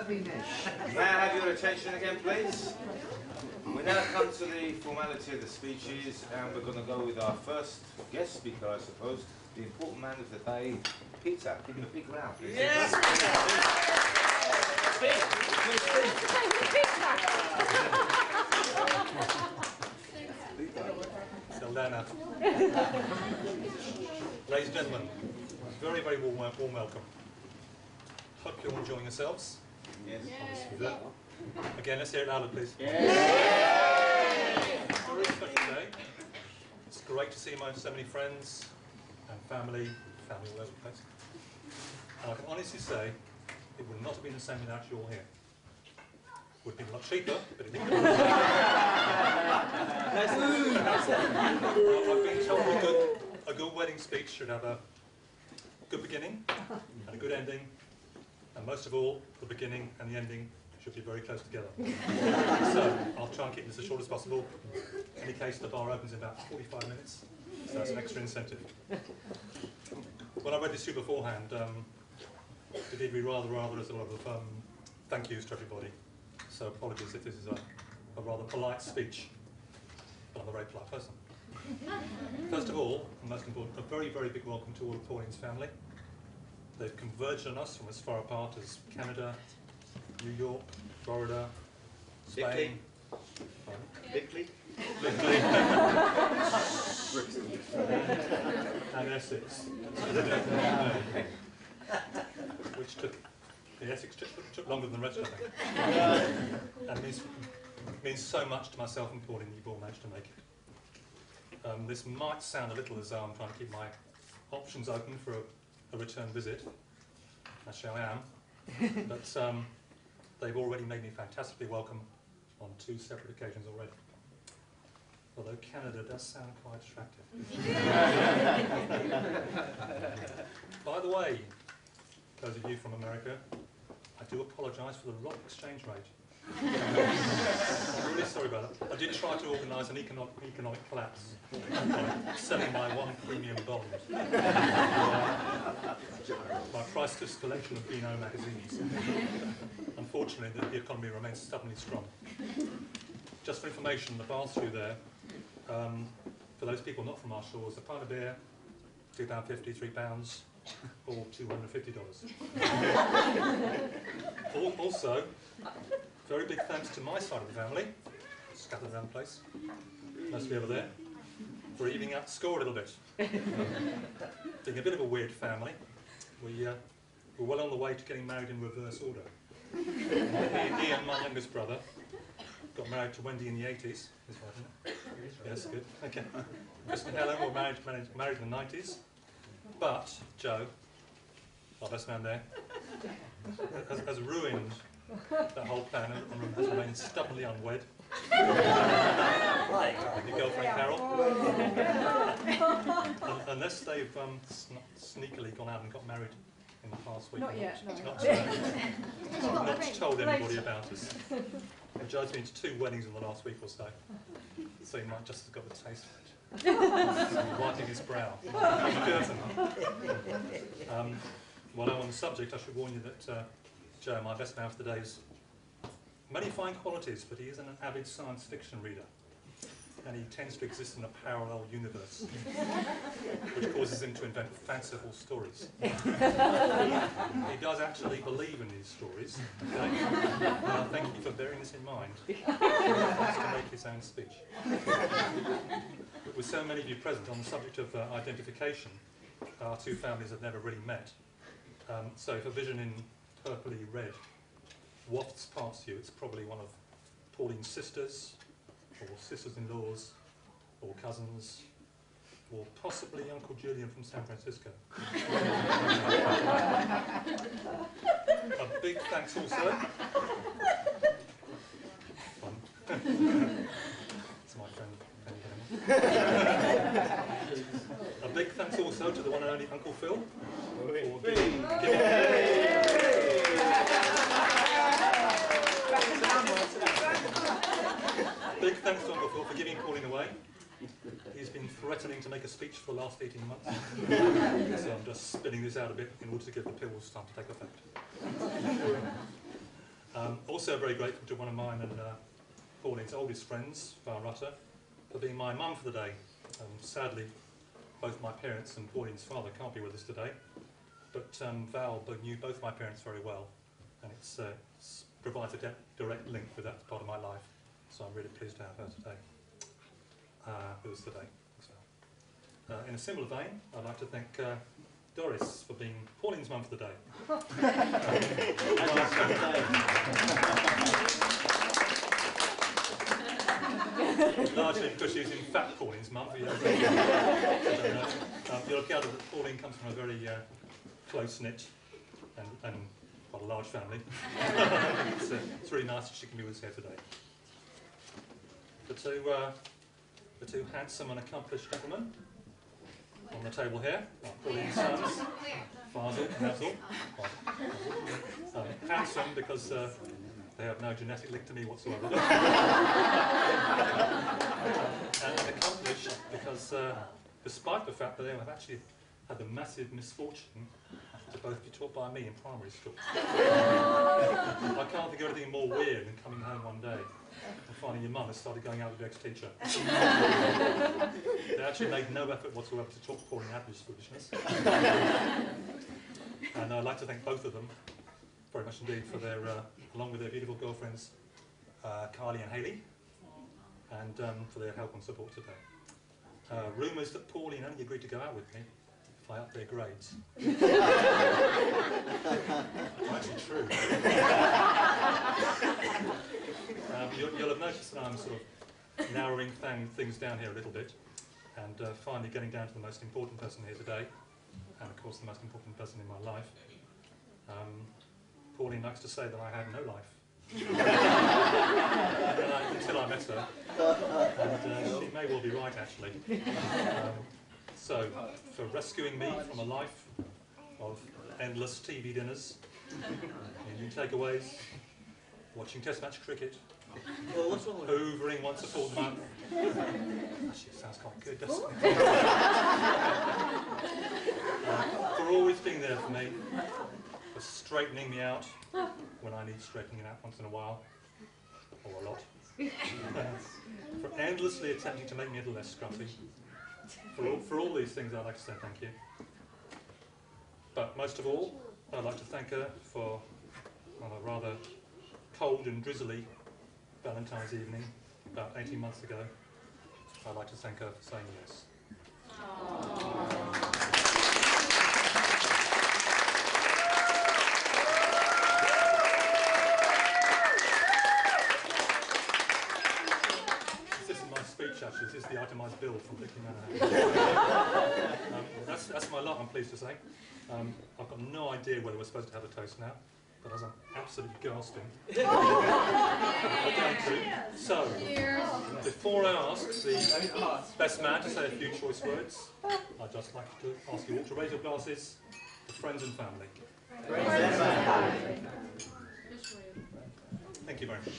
May I have your attention again, please? We now come to the formality of the speeches, and we're going to go with our first guest speaker, I suppose, the important man of the day, Peter. Give him a big round, please. Yes! Still there now. Ladies and gentlemen, very, very warm welcome. Hope you're all enjoying yourselves. Yes. Yeah. Again, let's hear it louder, please. Yeah. It's a very special day. It's great to see so many friends and family all over the place. And I can honestly say it would not have been the same without you all here. It would have been a lot cheaper, but it wouldn't have been I've been told a good wedding speech should have a good beginning and a good ending, and most of all, the beginning and the ending should be very close together. So I'll try and keep this as short as possible. In any case, the bar opens in about 45 minutes, so that's an extra incentive. When I read this to you beforehand, it did read rather as a lot of thank yous to everybody. So apologies if this is a rather polite speech, but I'm a very polite person. First of all, and most important, a very, very big welcome to all of Pauline's family. They've converged on us from as far apart as Canada, New York, Florida, Spain, Bickley. and Essex. Which took longer than the rest, I think. And means so much to myself and Pauline, you've all managed to make it. This might sound a little as though I'm trying to keep my options open for a return visit. Actually, I am. But they've already made me fantastically welcome on 2 separate occasions already. Although Canada does sound quite attractive. By the way, those of you from America, I do apologise for the rock exchange rate. I'm really sorry about that. I did try to organise an economic collapse by selling my one premium bond. My priceless collection of Beano magazines. Unfortunately, the economy remains stubbornly strong. Just for information, the bars through there, for those people not from our shores, a pint of beer, £2.50, £3, or $250. Also, very big thanks to my side of the family, scattered around the place, most of you over there, for evening out the score a little bit. Being a bit of a weird family, we're well on the way to getting married in reverse order. Ian, my youngest brother, got married to Wendy in the 80s. Is right, isn't it? Yes, good. Okay. Chris and Helen were married in the 90s. But Joe, our best man there, has ruined that whole plan and has remained stubbornly unwed. Like your girlfriend Carol. Unless they've sneakily gone out and got married in the past week. Not yet, no. Not told anybody about us. Joe's been to 2 weddings in the last week or so, so he might just have got the taste of it. Wiping his brow. While I'm on the subject, I should warn you that Joe, my best man for the day, has many fine qualities, but he is an avid science fiction reader. And he tends to exist in a parallel universe, which causes him to invent fanciful stories. He does actually believe in these stories, okay? Thank you for bearing this in mind. He wants to make his own speech. But with so many of you present on the subject of identification, our 2 families have never really met. So if a vision in purpley red wafts past you, it's probably one of Pauline's sisters, or sisters-in-laws, or cousins, or possibly Uncle Julian from San Francisco. A big thanks also. It's my friend. A big thanks also to the one and only Uncle Phil for giving Big thanks to Uncle Phil for giving Pauline away. He's been threatening to make a speech for the last 18 months. So I'm just spinning this out a bit in order to give the pills time to take effect. Also very grateful to one of mine and Pauline's oldest friends, Val Rutter, for being my mum for the day. Sadly, both my parents and Pauline's father can't be with us today, but Val knew both my parents very well, and it provides a direct link with that part of my life, so I'm really pleased to have her today with us today. So, in a similar vein, I'd like to thank Doris for being Pauline's mum for the day. Largely because she's in fact Pauline's mum. You'll gather that Pauline comes from a very close-knit and quite a large family. It's really nice that she can be with us here today. The two handsome and accomplished gentlemen on the table here are Pauline's sons, Fazel and Abdul. Handsome because they have no genetic link to me whatsoever. And accomplished because, despite the fact that they have actually had the massive misfortune to both be taught by me in primary school. I can't think of anything more weird than coming home one day and finding your mum has started going out with your ex-teacher. They actually made no effort whatsoever to talk Pauline out of this foolishness. And I'd like to thank both of them very much indeed for their, along with their beautiful girlfriends, Kylie and Hayley, and for their help and support today. Rumours that Pauline only agreed to go out with me if I up their grades. It's actually true. You'll have noticed that I'm sort of narrowing things down here a little bit, and finally getting down to the most important person here today, and of course the most important person in my life. Pauline likes to say that I had no life. Until I met her. And she may well be right, actually. So, for rescuing me from a life of endless TV dinners, Indian takeaways, watching test match cricket, hoovering once a fortnight. Actually, it sounds quite good, doesn't it? For always being there for me, for straightening me out when I need straightening out once in a while, or a lot. For endlessly attempting to make me a little less scruffy. For all these things, I'd like to say thank you. But most of all, I'd like to thank her for a rather cold and drizzly Valentine's evening about 18 months ago. I'd like to thank her for saying yes. Actually, this is the itemised bill from Dickie Manor. That's my lot, I'm pleased to say. I've got no idea whether we're supposed to have a toast now, but as I'm absolutely gasping, I'm going to. So, before I ask the best man to say a few choice words, I'd just like to ask you all to raise your glasses to friends and family. Thank you very much.